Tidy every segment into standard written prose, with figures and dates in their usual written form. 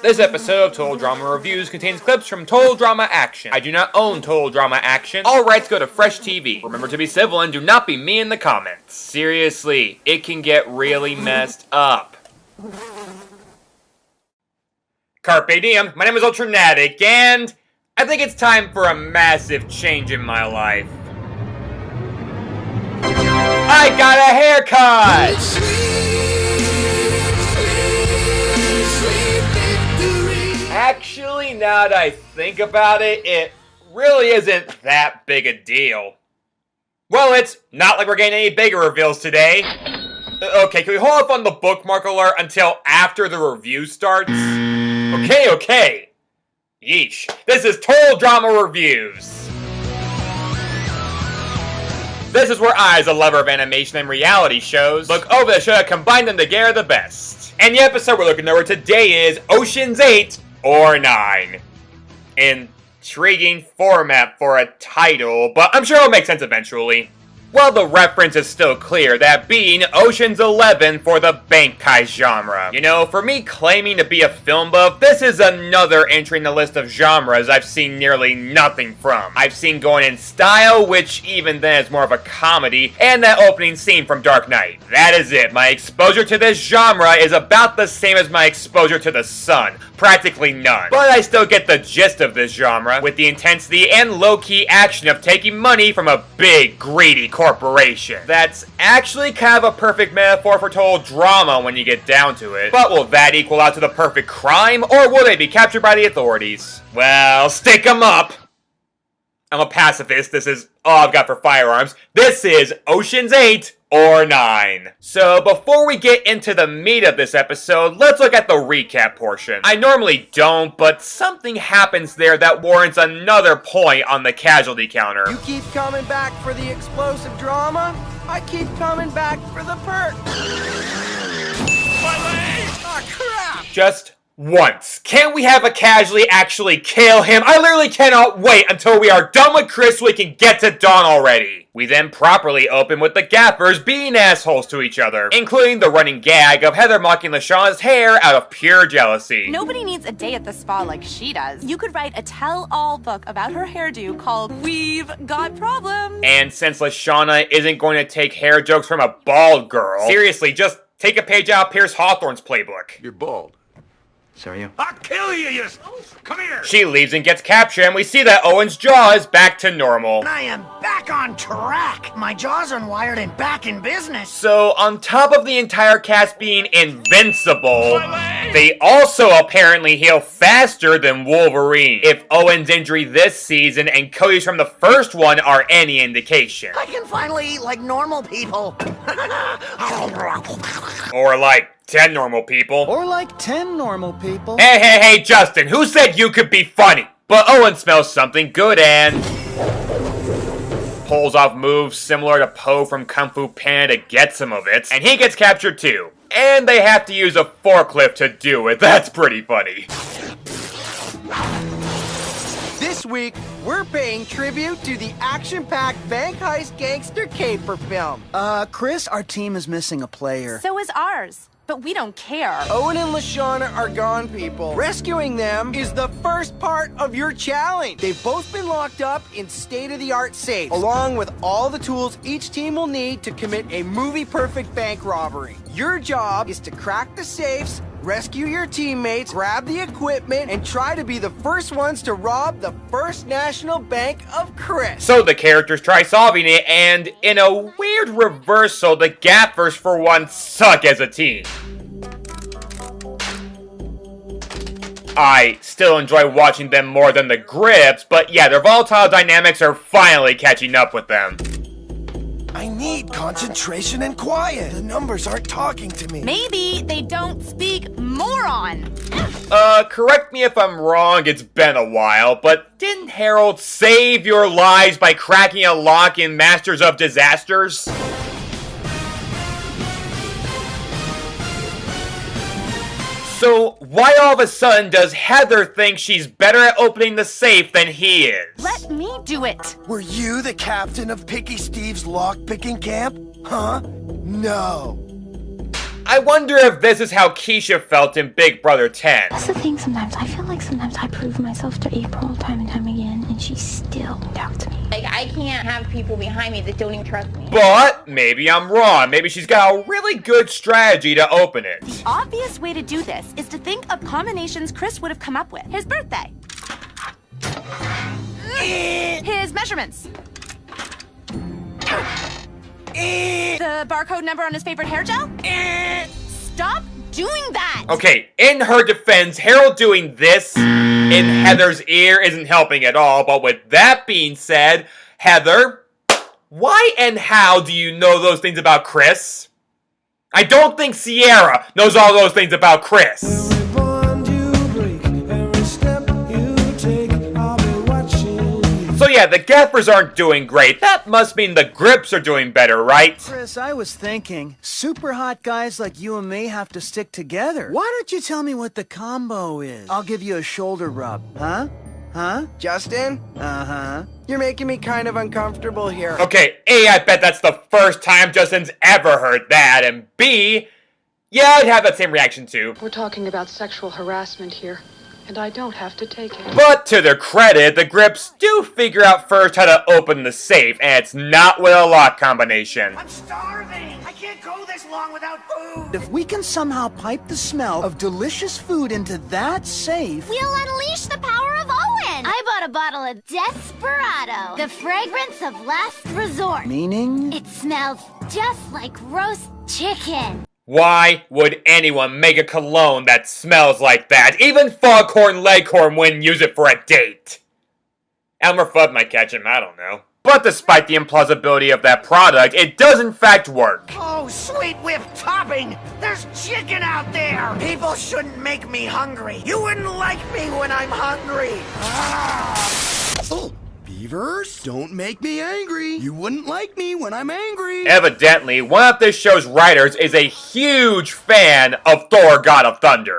This episode of Total Drama Reviews contains clips from Total Drama Action. I do not own Total Drama Action. All rights go to FreshTV. Remember to be civil and do not be me in the comments. Seriously, it can get really messed up. Carpe diem, my name is Ultranatic, and I think it's time for a massive change in my life. I got a haircut! Actually, now that I think about it, it really isn't that big a deal. Well, it's not like we're getting any bigger reveals today. Okay, can we hold off on the bookmark alert until after the review starts? Okay. Yeesh. This is Total Drama Reviews. This is where I, as a lover of animation and reality shows, look over the show that combine them together the best. And the episode we're looking over today is Ocean's 8 or 9. Intriguing format for a title, but I'm sure it'll make sense eventually. Well, the reference is still clear, that being Ocean's 11 for the bank heist genre. You know, for me claiming to be a film buff, this is another entry in the list of genres I've seen nearly nothing from. I've seen Going in Style, which even then is more of a comedy, and that opening scene from Dark Knight. That is it. My exposure to this genre is about the same as my exposure to The Sun. Practically none. But I still get the gist of this genre, with the intensity and low-key action of taking money from a big, greedy corporation. That's actually kind of a perfect metaphor for total drama when you get down to it. But will that equal out to the perfect crime, or will they be captured by the authorities? Well, stick 'em up! I'm a pacifist, this is all I've got for firearms. This is Ocean's 8 or 9. So before we get into the meat of this episode, let's look at the recap portion. I normally don't, but something happens there that warrants another point on the casualty counter. You keep coming back for the explosive drama, I keep coming back for the perk. My leg! Oh crap! Just once. Can't we have a casualty actually kill him? I literally cannot wait until we are done with Chris so we can get to Dawn already. We then properly open with the gaffers being assholes to each other, including the running gag of Heather mocking LaShawna's hair out of pure jealousy. Nobody needs a day at the spa like she does. You could write a tell-all book about her hairdo called We've Got Problems. And since LaShawna isn't going to take hair jokes from a bald girl, seriously, just take a page out of Pierce Hawthorne's playbook. You're bald. So are you? I'll kill you, Come here! She leaves and gets captured, and we see that Owen's jaw is back to normal. I am back on track. My jaw's unwired and back in business. So, on top of the entire cast being invincible, they also apparently heal faster than Wolverine. If Owen's injury this season and Cody's from the first one are any indication. I can finally eat like normal people. Or like 10 normal people. Or like 10 normal people. Hey, Justin, who said you could be funny? But Owen smells something good and pulls off moves similar to Po from Kung Fu Panda to get some of it, and he gets captured too. And they have to use a forklift to do it. That's pretty funny. This week, we're paying tribute to the action-packed bank heist gangster caper film. Chris, our team is missing a player. So is ours. But we don't care. Owen and LaShawna are gone, people. Rescuing them is the first part of your challenge. They've both been locked up in state-of-the-art safes, along with all the tools each team will need to commit a movie-perfect bank robbery. Your job is to crack the safes, rescue your teammates, grab the equipment, and try to be the first ones to rob the First National Bank of Chris. So the characters try solving it, and in a weird reversal, the gaffers for once suck as a team. I still enjoy watching them more than the Grips, but yeah, their volatile dynamics are finally catching up with them. I need concentration and quiet. The numbers aren't talking to me. Maybe they don't speak moron. Correct me if I'm wrong, it's been a while, but didn't Harold save your lives by cracking a lock in Masters of Disasters? So, why all of a sudden does Heather think she's better at opening the safe than he is? Let me do it. Were you the captain of Picky Steve's lock-picking camp? Huh? No. I wonder if this is how Keisha felt in Big Brother 10. That's the thing sometimes. I feel like sometimes I prove myself to April time and time again, and she still doubts me. Like, I can't have people behind me that don't even trust me. But maybe I'm wrong. Maybe she's got a really good strategy to open it. The obvious way to do this is to think of combinations Chris would have come up with. His birthday. His measurements. The barcode number on his favorite hair gel? Stop doing that! Okay, in her defense, Harold doing this in Heather's ear isn't helping at all, but with that being said, Heather, why and how do you know those things about Chris? I don't think Sierra knows all those things about Chris. So yeah, the gaffers aren't doing great. That must mean the grips are doing better, right? Chris, I was thinking, super hot guys like you and me have to stick together. Why don't you tell me what the combo is? I'll give you a shoulder rub. Huh? Huh? Justin? Uh-huh. You're making me kind of uncomfortable here. Okay, A, I bet that's the first time Justin's ever heard that, and B, yeah, I'd have that same reaction too. We're talking about sexual harassment here, and I don't have to take it. But to their credit, the grips do figure out first how to open the safe, and it's not with a lock combination. I'm starving. I can't go this long without food. If we can somehow pipe the smell of delicious food into that safe... We'll unleash the power of Owen! I bought a bottle of Desperado, the fragrance of last resort. Meaning? It smells just like roast chicken. Why would anyone make a cologne that smells like that? Even Foghorn Leghorn wouldn't use it for a date. Elmer Fudd might catch him, I don't know. But despite the implausibility of that product, it does in fact work. Oh, sweet whip topping! There's chicken out there! People shouldn't make me hungry. You wouldn't like me when I'm hungry. Oh, Beavers, don't make me angry. You wouldn't like me when I'm angry. Evidently, one of this show's writers is a huge fan of Thor God of Thunder.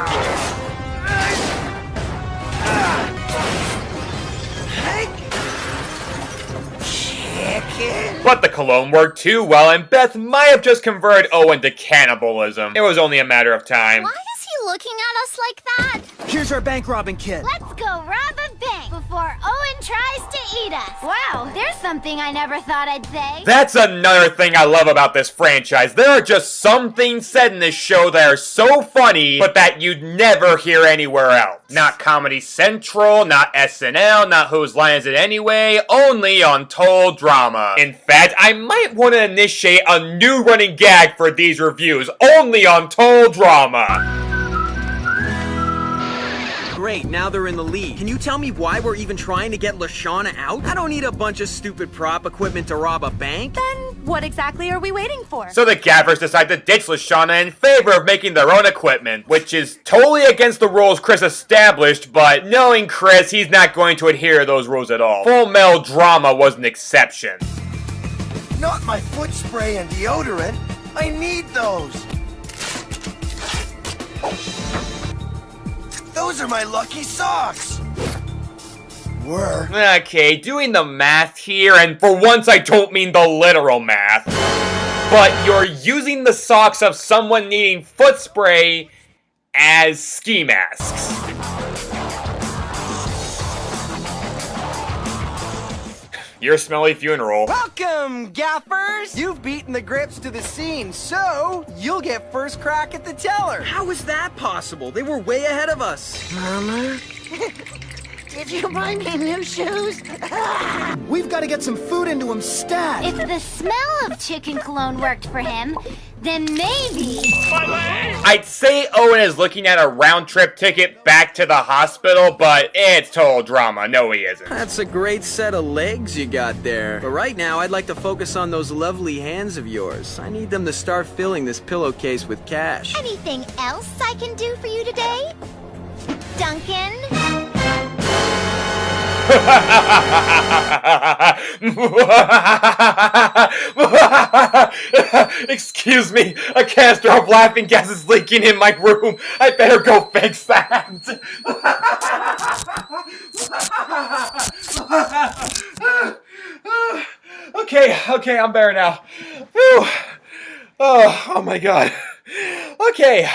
But the cologne worked too well, and Beth might have just converted Owen to cannibalism. It was only a matter of time. Why is he looking at us like that? Here's our bank robbing kit. Let's go rob a bank before Owen tries to eat us. Wow, there's something I never thought I'd say. That's another thing I love about this franchise. There are just some things said in this show that are so funny, but that you'd never hear anywhere else. Not Comedy Central, not SNL, not Whose Line Is It Anyway, only on Total Drama. In fact, I might want to initiate a new running gag for these reviews, only on Total Drama. Great, now they're in the lead. Can you tell me why we're even trying to get LaShawna out? I don't need a bunch of stupid prop equipment to rob a bank. Then what exactly are we waiting for? So the gaffers decide to ditch LaShawna in favor of making their own equipment, which is totally against the rules Chris established, but knowing Chris, he's not going to adhere to those rules at all. Full Metal Drama was an exception. Not my foot spray and deodorant. I need those. Those are my lucky socks. Were. Okay, doing the math here, and for once I don't mean the literal math, but you're using the socks of someone needing foot spray as ski masks. Your smelly funeral. Welcome, gaffers! You've beaten the grips to the scene, so you'll get first crack at the teller. How is that possible? They were way ahead of us. Mama? Did you buy me new shoes? We've got to get some food into him stat. If the smell of chicken cologne worked for him, then maybe... I'd say Owen is looking at a round-trip ticket back to the hospital, but it's total drama. No, he isn't. That's a great set of legs you got there. But right now, I'd like to focus on those lovely hands of yours. I need them to start filling this pillowcase with cash. Anything else I can do for you today? Duncan? Excuse me, a canister of laughing gas is leaking in my room. I better go fix that. Okay, I'm better now. Whew. Oh my god. Okay,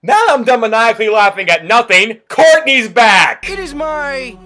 now I'm done maniacally laughing at nothing, Courtney's back! It is my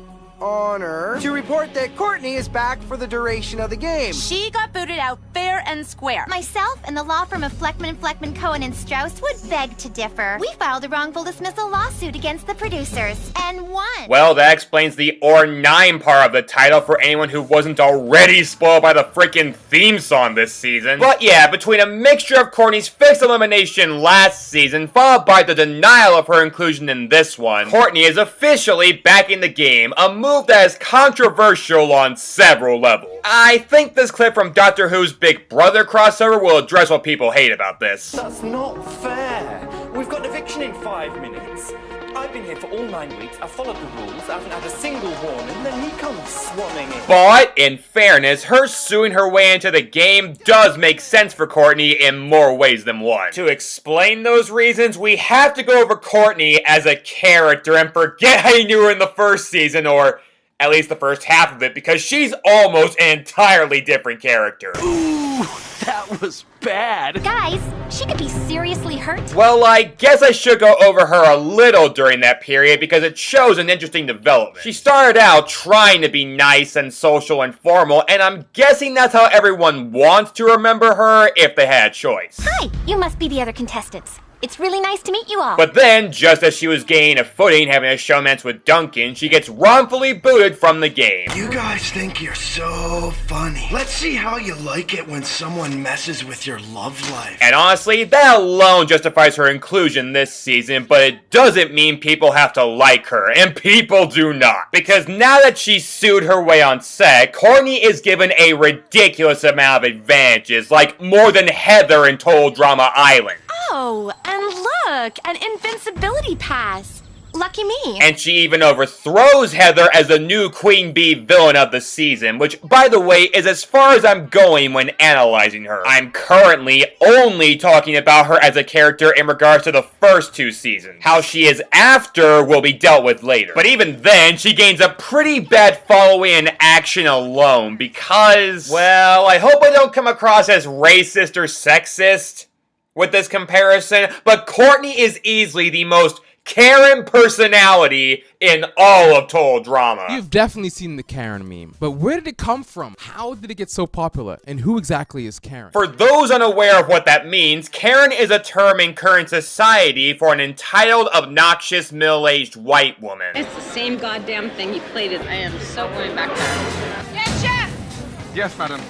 honor to report that Courtney is back for the duration of the game. She got booted out fair and square. Myself and the law firm of Fleckman, Cohen & Strauss would beg to differ. We filed a wrongful dismissal lawsuit against the producers and won. Well, that explains the or 9 part of the title for anyone who wasn't already spoiled by the freaking theme song this season. But yeah, between a mixture of Courtney's fixed elimination last season, followed by the denial of her inclusion in this one, Courtney is officially back in the game, a move that is controversial on several levels. I think this clip from Doctor Who's Big Brother crossover will address what people hate about this. That's not fair. We've got eviction in 5 minutes. I've been here for all 9 weeks, I've followed the rules, I haven't had a single warning, then he comes swarming in. But, in fairness, her suing her way into the game does make sense for Courtney in more ways than one. To explain those reasons, we have to go over Courtney as a character and forget how you knew her in the first season, or at least the first half of it, because she's almost an entirely different character. Ooh, that was bad. Guys, she could be seriously hurt. Well, I guess I should go over her a little during that period because it shows an interesting development. She started out trying to be nice and social and formal, and I'm guessing that's how everyone wants to remember her if they had a choice. Hi, you must be the other contestants. It's really nice to meet you all. But then, just as she was gaining a footing having a showmance with Duncan, she gets wrongfully booted from the game. You guys think you're so funny. Let's see how you like it when someone messes with your love life. And honestly, that alone justifies her inclusion this season, but it doesn't mean people have to like her, and people do not. Because now that she sued her way on set, Courtney is given a ridiculous amount of advantages, like more than Heather in Total Drama Island. Oh, and look, an invincibility pass. Lucky me. And she even overthrows Heather as the new Queen Bee villain of the season, which, by the way, is as far as I'm going when analyzing her. I'm currently only talking about her as a character in regards to the first 2 seasons. How she is after will be dealt with later. But even then, she gains a pretty bad following in action alone because, well, I hope I don't come across as racist or sexist with this comparison, but Courtney is easily the most Karen personality in all of Total Drama. You've definitely seen the Karen meme, but where did it come from? How did it get so popular? And who exactly is Karen? For those unaware of what that means, Karen is a term in current society for an entitled, obnoxious, middle-aged white woman. It's the same goddamn thing you played it. I am so going back there. Yes, chef! Yes, madam.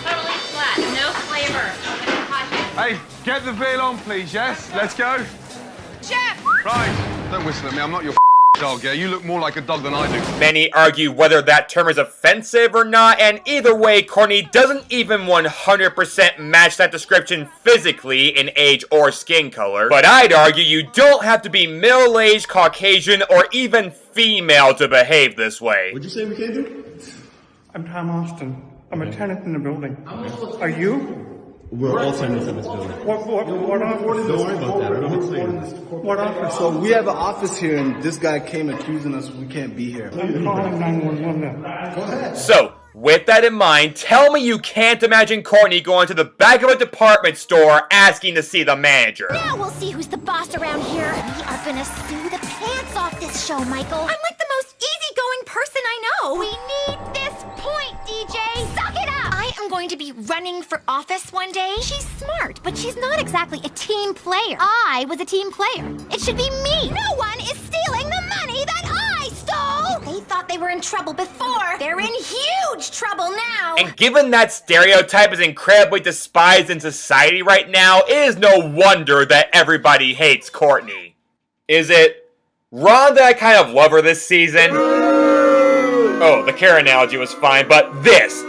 Totally flat, no flavor. Hey, get the veal on, please, yes? Let's go. Chef! Right. Don't whistle at me, I'm not your dog, yeah? You look more like a dog than I do. Many argue whether that term is offensive or not, and either way, Courtney doesn't even 100% match that description physically in age or skin color. But I'd argue you don't have to be middle-aged, Caucasian, or even female to behave this way. What'd you say we can't do? I'm Tom Austin. I'm a tenant in the building. Are you? We're all tenants in this building. What office? Don't worry about that. I don't explain this. What office? So we have an office here, and this guy came accusing us we can't be here. I'm calling 911 now. Go ahead. So, with that in mind, tell me you can't imagine Courtney going to the back of a department store asking to see the manager. Now we'll see who's the boss around here. We are gonna sue the pants off this show, Michael. I'm like the most easygoing person I know. We need this point, DJ. Suck it up. I am going to be running for office one day. She's smart, but she's not exactly a team player. I was a team player. It should be me. No one is stealing the money that I stole. They thought they were in trouble before. They're in huge trouble now. And given that stereotype is incredibly despised in society right now, it is no wonder that everybody hates Courtney. Is it wrong that I kind of love her this season? Oh, the Karen analogy was fine, but this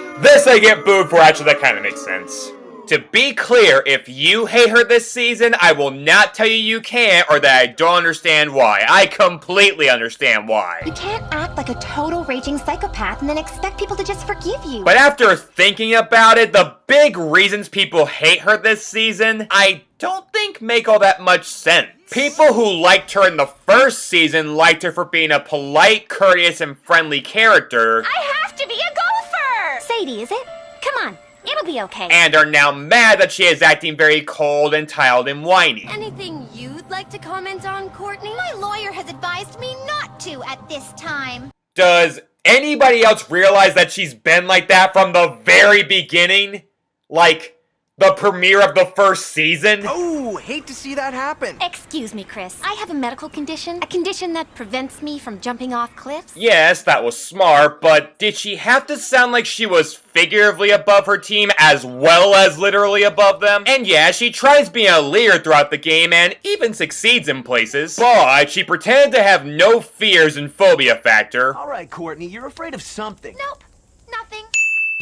I get booed for. Actually, that kind of makes sense. To be clear, if you hate her this season, I will not tell you can't or that I don't understand why. I completely understand why. You can't act like a total raging psychopath and then expect people to just forgive you. But after thinking about it, the big reasons people hate her this season, I don't think make all that much sense. People who liked her in the first season liked her for being a polite, courteous, and friendly character. I have to be a golfer! Sadie, is it? Come on. It'll be okay. And are now mad that she is acting very cold and tiled and whiny. Anything you'd like to comment on, Courtney? My lawyer has advised me not to at this time. Does anybody else realize that she's been like that from the very beginning? Like, the premiere of the first season? Oh, hate to see that happen. Excuse me, Chris. I have a medical condition. A condition that prevents me from jumping off cliffs. Yes, that was smart, but did she have to sound like she was figuratively above her team as well as literally above them? And yeah, she tries being a leader throughout the game and even succeeds in places, but she pretended to have no fears and phobia factor. All right, Courtney, you're afraid of something. Nope, nothing.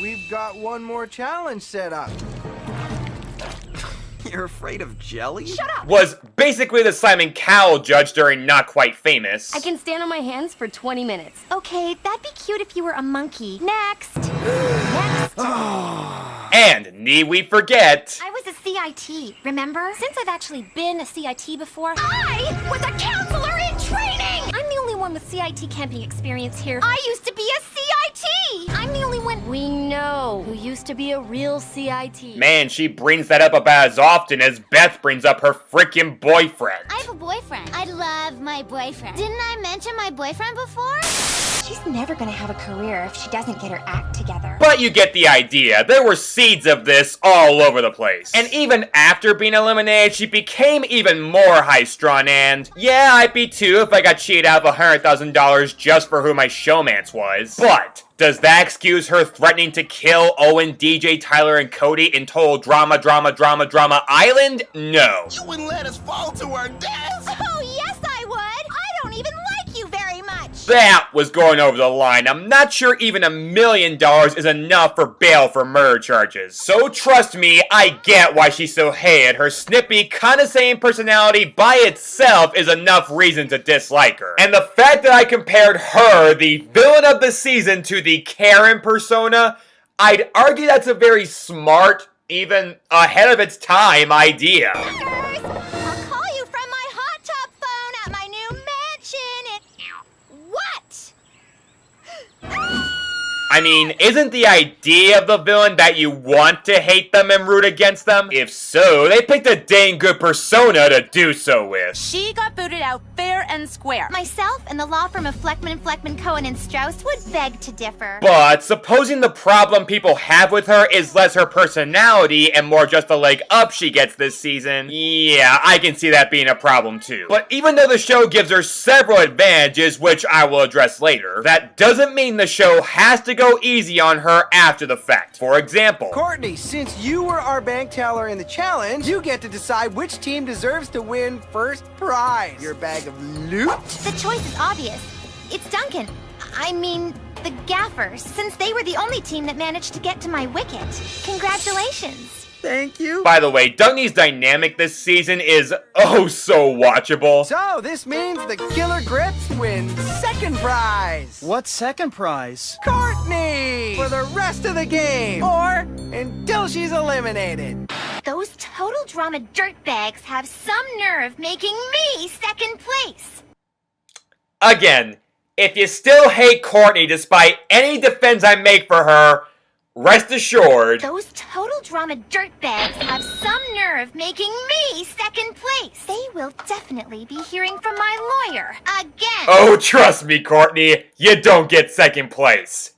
We've got one more challenge set up. You're afraid of jelly? Shut up! Was basically the Simon Cowell judge during Not Quite Famous. I can stand on my hands for 20 minutes. Okay, that'd be cute if you were a monkey. Next! Next! And need we forget... I was a CIT, remember? Since I've actually been a CIT before, I was a counselor in training! I'm the only one with CIT camping experience here. I used to be a CIT! I'm the only one we know who used to be a real CIT. Man, she brings that up about as often as Beth brings up her freaking boyfriend. I have a boyfriend. I love my boyfriend. Didn't I mention my boyfriend before? She's never gonna have a career if she doesn't get her act together. But you get the idea. There were seeds of this all over the place. And even after being eliminated, she became even more high-strung and... yeah, I'd be too if I got cheated out of $100,000 just for who my showmance was. But... does that excuse her threatening to kill Owen, DJ, Tyler, and Cody in total drama island? No. You wouldn't let us fall to our deaths! Oh, yes I would! I don't even like you very much! That was going over the line. I'm not sure even $1 million is enough for bail for murder charges. So trust me, I get why she's so hated. Her snippy, condescending personality by itself is enough reason to dislike her. And the fact that I compared her, the villain of the season, to the Karen persona, I'd argue that's a very smart, even ahead of its time idea. I'll call you from my hot tub phone at my new mansion. What? I mean, isn't the idea of the villain that you want to hate them and root against them? If so, they picked a dang good persona to do so with. She got booted out fair and square. Myself and the law firm of Fleckman, Cohen, and Strauss would beg to differ. But supposing the problem people have with her is less her personality and more just the leg up she gets this season, yeah, I can see that being a problem too. But even though the show gives her several advantages, which I will address later, that doesn't mean the show has to go easy on her after the fact. For example, Courtney, since you were our bank teller in the challenge, you get to decide which team deserves to win first prize. Your bag of loot? The choice is obvious. It's Duncan. I mean, the Gaffers, since they were the only team that managed to get to my wicket. Congratulations. Thank you. By the way, Dungy's dynamic this season is oh so watchable. So, this means the Killer Grips win second prize. What's second prize? Courtney! For the rest of the game. Or until she's eliminated. Those total drama dirtbags have some nerve making me second place. Again, if you still hate Courtney despite any defense I make for her, rest assured, those total drama dirtbags have some nerve making me second place. They will definitely be hearing from my lawyer again. Oh, trust me, Courtney, you don't get second place.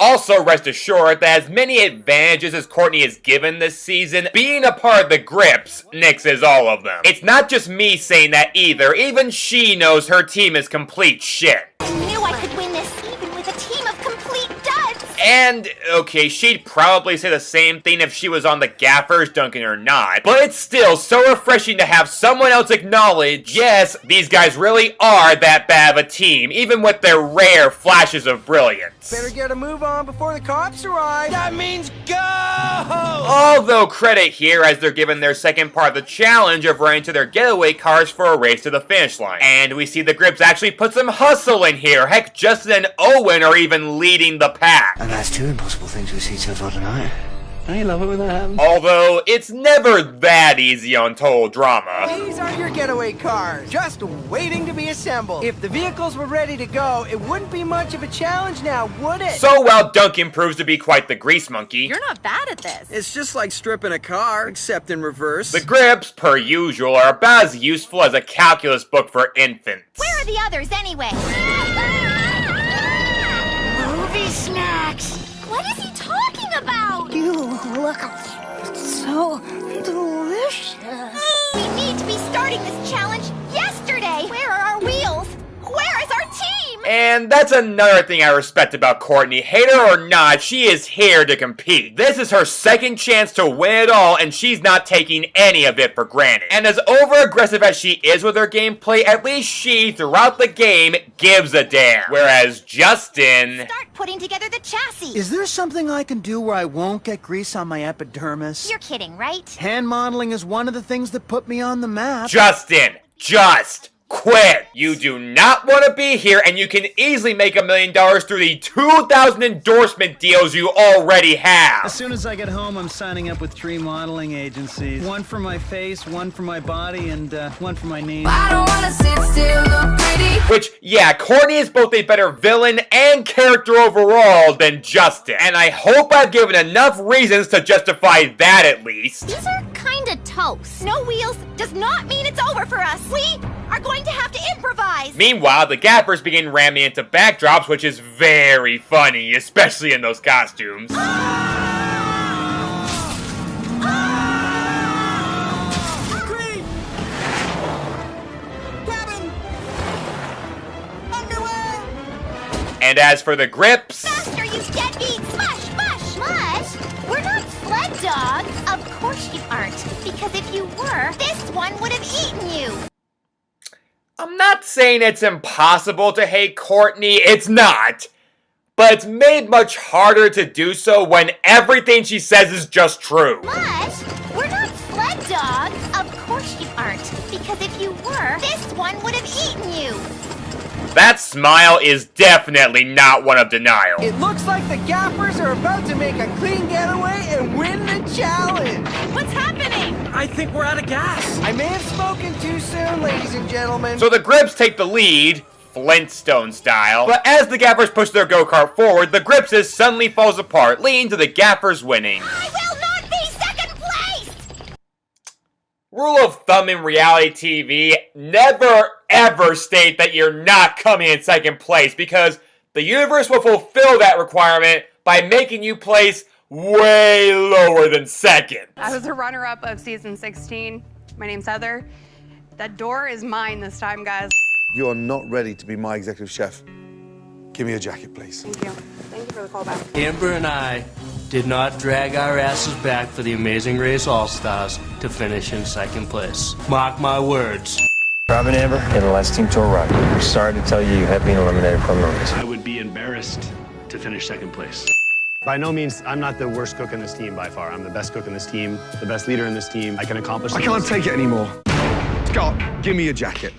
Also, rest assured that as many advantages as Courtney is given this season, being a part of the Grips nixes all of them. It's not just me saying that either, even she knows her team is complete shit. I knew I could win this even with a team of complete duds. And, okay, she'd probably say the same thing if she was on the Gaffers, Duncan or not, but it's still so refreshing to have someone else acknowledge, yes, these guys really are that bad of a team, even with their rare flashes of brilliance. Better get a move on before the cops arrive. That means go! Although credit here as they're given their second part of the challenge of running to their getaway cars for a race to the finish line. And we see the Grips actually put some hustle in here. Heck, Justin and Owen are even leading the pack. And that's two impossible things we see so far tonight. I love it when that happens. Although, it's never that easy on Total Drama. These are your getaway cars, just waiting to be assembled. If the vehicles were ready to go, it wouldn't be much of a challenge now, would it? So while Duncan proves to be quite the grease monkey, You're not bad at this. It's just like stripping a car, except in reverse. the grips, per usual, are about as useful as a calculus book for infants. Where are the others anyway? Movie snacks. What is he talking about? You look so delicious. We need to be starting this challenge yesterday. Where are our wheels? Where is our team? And that's another thing I respect about Courtney. Hate her or not, she is here to compete. This is her second chance to win it all, and she's not taking any of it for granted. And as over-aggressive as she is with her gameplay, at least she, throughout the game, gives a damn. Whereas Justin... Start putting together the chassis. Is there something I can do where I won't get grease on my epidermis? You're kidding, right? Hand modeling is one of the things that put me on the map. Justin, just quit. You do not want to be here, and you can easily make $1 million through the 2,000 endorsement deals you already have. As soon as I get home, I'm signing up with 3 modeling agencies. One for my face, one for my body, and one for my knees. I don't wanna sit still, look pretty. Which, yeah, Courtney is both a better villain and character overall than Justin. And I hope I've given enough reasons to justify that at least. These are kinda toast. No wheels does not mean it's over for us. We are going to have to improvise. Meanwhile, the gaffers begin ramming into backdrops, which is very funny, especially in those costumes. And as for the grips... Faster, you deadbeat! Smush! Smush! Smush! We're not sled dogs. Of course you aren't. Because if you were, this one would have eaten you. I'm not saying it's impossible to hate Courtney, it's not. But it's made much harder to do so when everything she says is just true. Smush! We're not sled dogs. Of course you aren't. Because if you were, this one would have eaten you. That smile is definitely not one of denial. It looks like the gaffers are about to make a clean getaway and win the challenge. What's happening? I think we're out of gas. I may have spoken too soon, ladies and gentlemen. So the grips take the lead, Flintstone style. But as the gaffers push their go-kart forward, the grips' suddenly falls apart, leading to the gaffers winning. I will not be second place! Rule of thumb in reality TV, never ever state that you're not coming in second place, because the universe will fulfill that requirement by making you place way lower than second. I was a runner-up of season 16. My name's Heather. That door is mine this time, guys. You are not ready to be my executive chef. Give me a jacket, please. Thank you. Thank you for the callback. Amber and I did not drag our asses back for the Amazing Race All-Stars to finish in second place. Mark my words. Robin, Amber, you're the last team to arrive. I'm sorry to tell you, you have been eliminated from the race. I would be embarrassed to finish second place. By no means, I'm not the worst cook in this team by far. I'm the best cook in this team, the best leader in this team. I can accomplish I can't take it anymore. Scott, give me a jacket.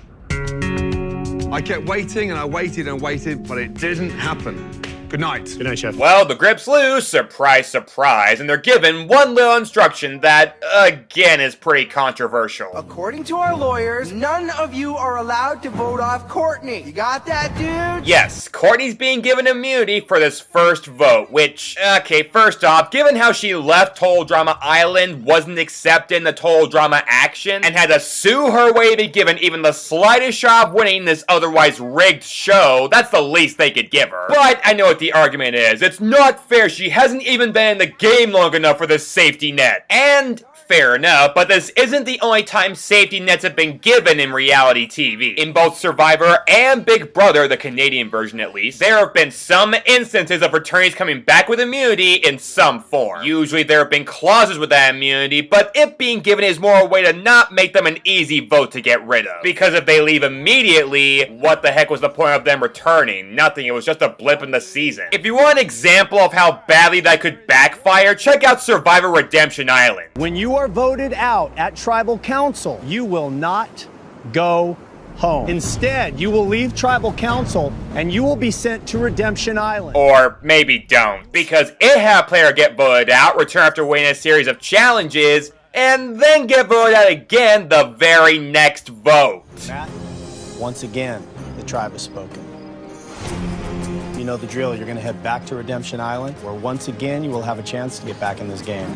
I kept waiting and I waited and waited, but it didn't happen. Good night. Good night, Chef. Well, the grips lose, surprise, surprise, and they're given one little instruction that, again, is pretty controversial. According to our lawyers, none of you are allowed to vote off Courtney. You got that, dude? Yes, Courtney's being given immunity for this first vote, which, okay, first off, given how she left Total Drama Island, wasn't accepting the Total Drama action, and had to sue her way to be given even the slightest shot of winning this otherwise rigged show, that's the least they could give her. But I know what the argument is. It's not fair. She hasn't even been in the game long enough for this safety net. And fair enough, but this isn't the only time safety nets have been given in reality TV. In both Survivor and Big Brother, the Canadian version at least, there have been some instances of returnees coming back with immunity in some form. Usually there have been clauses with that immunity, but it being given is more a way to not make them an easy vote to get rid of. Because if they leave immediately, what the heck was the point of them returning? Nothing, it was just a blip in the season. If you want an example of how badly that could backfire, check out Survivor Redemption Island. When you are voted out at Tribal Council, you will not go home. Instead, you will leave Tribal Council and you will be sent to Redemption Island. Or maybe don't, because it had a player get voted out, return after winning a series of challenges, and then get voted out again the very next vote. Matt, once again, the tribe has spoken. You know the drill. You're going to head back to Redemption Island, where once again you will have a chance to get back in this game.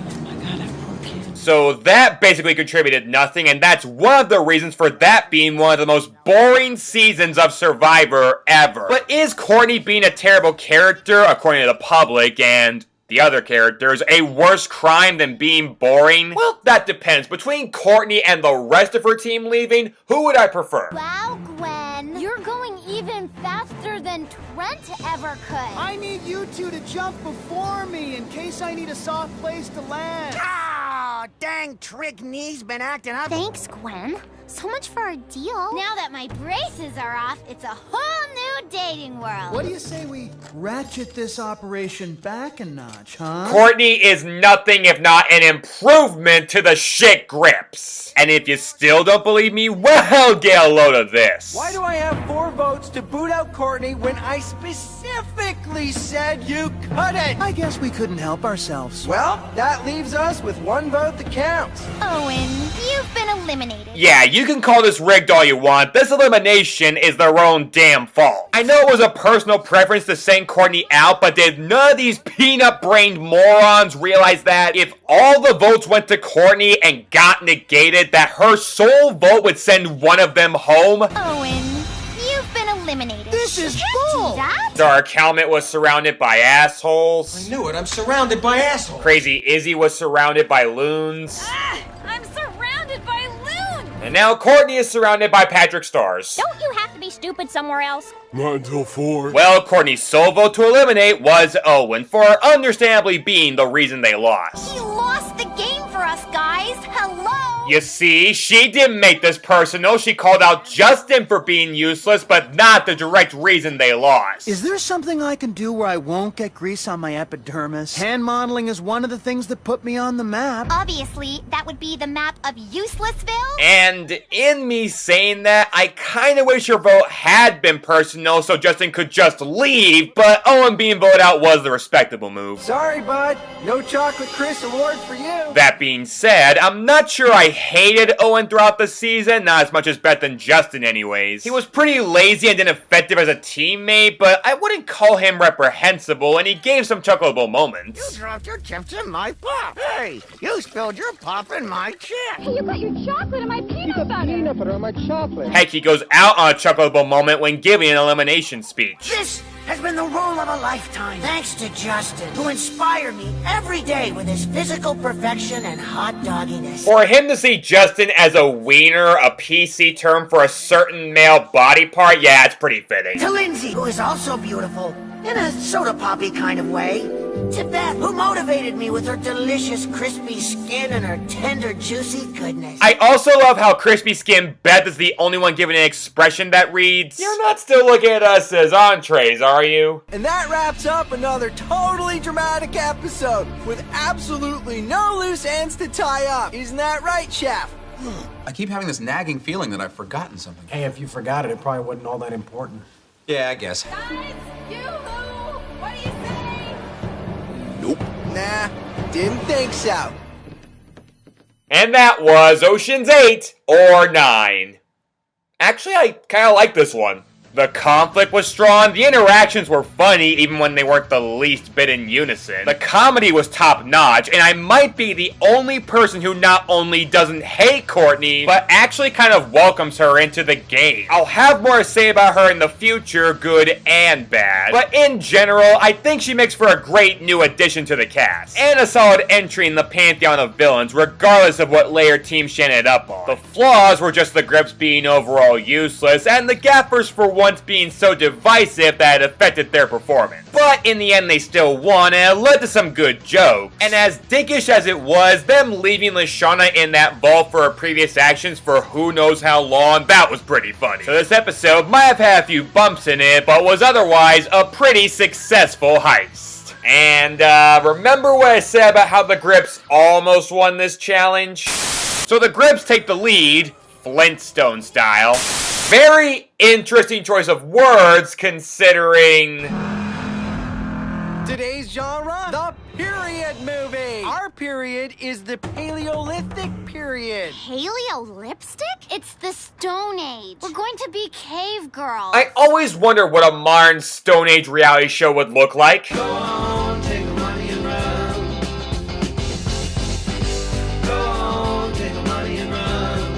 So that basically contributed nothing, and that's one of the reasons for that being one of the most boring seasons of Survivor ever. But is Courtney being a terrible character, according to the public and the other characters, a worse crime than being boring? Well, that depends. Between Courtney and the rest of her team leaving, who would I prefer? Wow, Gwen, you're going even faster than Trent ever could. I need you two to jump before me in case I need a soft place to land. Ah, dang trick knee's been acting up. Thanks, Gwen. So much for our deal. Now that my braces are off, it's a whole new dating world. What do you say we ratchet this operation back a notch, huh? Courtney is nothing if not an improvement to the shit grips. And if you still don't believe me, well, get a load of this. Why do I have 4 votes to boot out Courtney when I specifically said you couldn't? I guess we couldn't help ourselves. Well, that leaves us with 1 vote that counts. Owen, you've been eliminated. Yeah, you can call this rigged all you want. This elimination is their own damn fault. I know it was a personal preference to send Courtney out, but did none of these peanut-brained morons realize that if all the votes went to Courtney and got negated, that her sole vote would send one of them home? Owen, you've been eliminated. This is bull. Dark Helmet was surrounded by assholes. I knew it, I'm surrounded by assholes. Crazy Izzy was surrounded by loons. I'm surrounded by loons. And now Courtney is surrounded by Patrick Stars. Don't you have to be stupid somewhere else? Not until 4. Well, Courtney's sole vote to eliminate was Owen, for understandably being the reason they lost. He lost the game for us, guys. Hello? You see, she didn't make this personal. She called out Justin for being useless, but not the direct reason they lost. Is there something I can do where I won't get grease on my epidermis? Hand modeling is one of the things that put me on the map. Obviously, that would be the map of Uselessville. And in me saying that, I kind of wish her vote had been personal so Justin could just leave, but Owen being voted out was the respectable move. Sorry, bud. No Chocolate Chris award for you. That being said, I'm not sure I hated Owen throughout the season, not as much as Beth and Justin anyways. He was pretty lazy and ineffective as a teammate, but I wouldn't call him reprehensible, and he gave some chuckleable moments. You dropped your chips in my pop. Hey, you spilled your pop in my chip. Hey, you got your chocolate in my peanut butter. Peanut butter on my chocolate. Heck, he goes out on a chuckleable moment when giving an elimination speech. This has been the role of a lifetime. Thanks to Justin, who inspired me every day with his physical perfection and hot dogginess. For him to see Justin as a wiener, a PC term for a certain male body part, yeah, it's pretty fitting. To Lindsay, who is also beautiful, in a soda poppy kind of way. To Beth, who motivated me with her delicious crispy skin and her tender juicy goodness. I also love how crispy skin Beth is the only one giving an expression that reads, "You're not still looking at us as entrees, are you?" And that wraps up another totally dramatic episode with absolutely no loose ends to tie up. Isn't that right, Chef? I keep having this nagging feeling that I've forgotten something. Hey, if you forgot it, it probably wasn't all that important. Yeah, I guess. Guys, yoo-hoo! What do you say? Nope. Nah, didn't think so. And that was Ocean's 8 or 9. Actually, I kind of like this one. The conflict was strong, the interactions were funny even when they weren't the least bit in unison. The comedy was top notch, and I might be the only person who not only doesn't hate Courtney, but actually kind of welcomes her into the game. I'll have more to say about her in the future, good and bad. But in general, I think she makes for a great new addition to the cast, and a solid entry in the pantheon of villains, regardless of what layer team she ended up on. The flaws were just the grips being overall useless, and the gaffers for once being so divisive that it affected their performance. But in the end, they still won, and it led to some good jokes. And as dickish as it was, them leaving Lashana in that vault for her previous actions for who knows how long, that was pretty funny. So this episode might have had a few bumps in it, but was otherwise a pretty successful heist. And remember what I said about how the Grips almost won this challenge? So the Grips take the lead, Flintstone style. Very interesting choice of words considering... Today's genre, the period movie. Our period is the Paleolithic period. Paleolipstick? It's the Stone Age. We're going to be cave girls. I always wonder what a modern Stone Age reality show would look like.